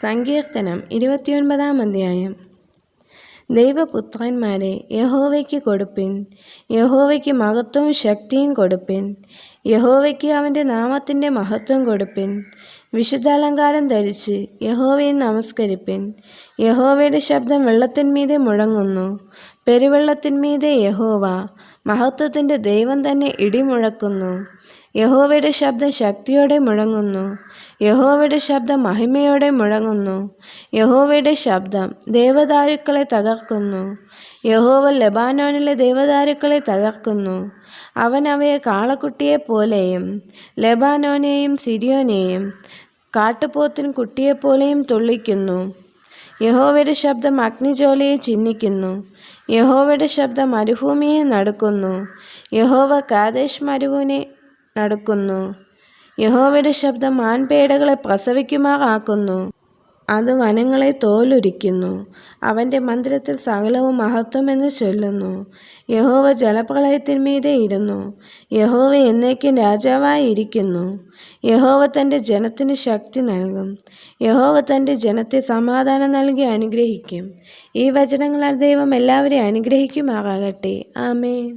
സങ്കീർത്തനം 29 അധ്യായം. ദൈവപുത്രന്മാരെ, യഹോവയ്ക്ക് കൊടുപ്പിൻ, യഹോവയ്ക്ക് മഹത്വവും ശക്തിയും കൊടുപ്പിൻ. യഹോവയ്ക്ക് അവൻ്റെ നാമത്തിൻ്റെ മഹത്വം കൊടുപ്പിൻ. വിശുദ്ധാലങ്കാരം ധരിച്ച് യഹോവയെ നമസ്കരിപ്പിൻ. യഹോവയുടെ ശബ്ദം വെള്ളത്തിന്മീതെ മുഴങ്ങുന്നു. പെരുവെള്ളത്തിന്മീതെ യഹോവ, മഹത്വത്തിൻ്റെ ദൈവം തന്നെ ഇടിമുഴക്കുന്നു. യഹോവയുടെ ശബ്ദം ശക്തിയോടെ മുഴങ്ങുന്നു. യഹോവയുടെ ശബ്ദം മഹിമയോടെ മുഴങ്ങുന്നു. യഹോവയുടെ ശബ്ദം ദേവദാരുക്കളെ തകർക്കുന്നു. യഹോവ ലെബാനോനിലെ ദേവദാരുക്കളെ തകർക്കുന്നു. അവൻ അവയെ കാളക്കുട്ടിയെപ്പോലെയും ലെബാനോനെയും സിരിയോനെയും കാട്ടുപോത്തിൻ കുട്ടിയെപ്പോലെയും തുള്ളിക്കുന്നു. യഹോവയുടെ ശബ്ദം അഗ്നിജ്വാലയെ ചിന്നിക്കുന്നു. യഹോവയുടെ ശബ്ദം മരുഭൂമിയെ നടുക്കുന്നു. യഹോവ കാദേശ് മരുവിനെ നടുക്കുന്നു. യഹോവയുടെ ശബ്ദം മാൻപേടകളെ പ്രസവിക്കുമാറാക്കുന്നു. അത് വനങ്ങളെ തോലുരിക്കുന്നു. അവൻ്റെ മന്ദിരത്തിൽ സകലവും മഹത്വമെന്ന് ചൊല്ലുന്നു. യഹോവ ജലപ്രളയത്തിന്മീതെ ഇരുന്നു. യഹോവ എന്നേക്കും രാജാവായി ഇരിക്കുന്നു. യഹോവ തൻ്റെ ജനത്തിന് ശക്തി നൽകും. യഹോവ തൻ്റെ ജനത്തെ സമാധാനം നൽകി അനുഗ്രഹിക്കും. ഈ വചനങ്ങളാൽ ദൈവം എല്ലാവരെയും അനുഗ്രഹിക്കുമാറാകട്ടെ. ആമേൻ.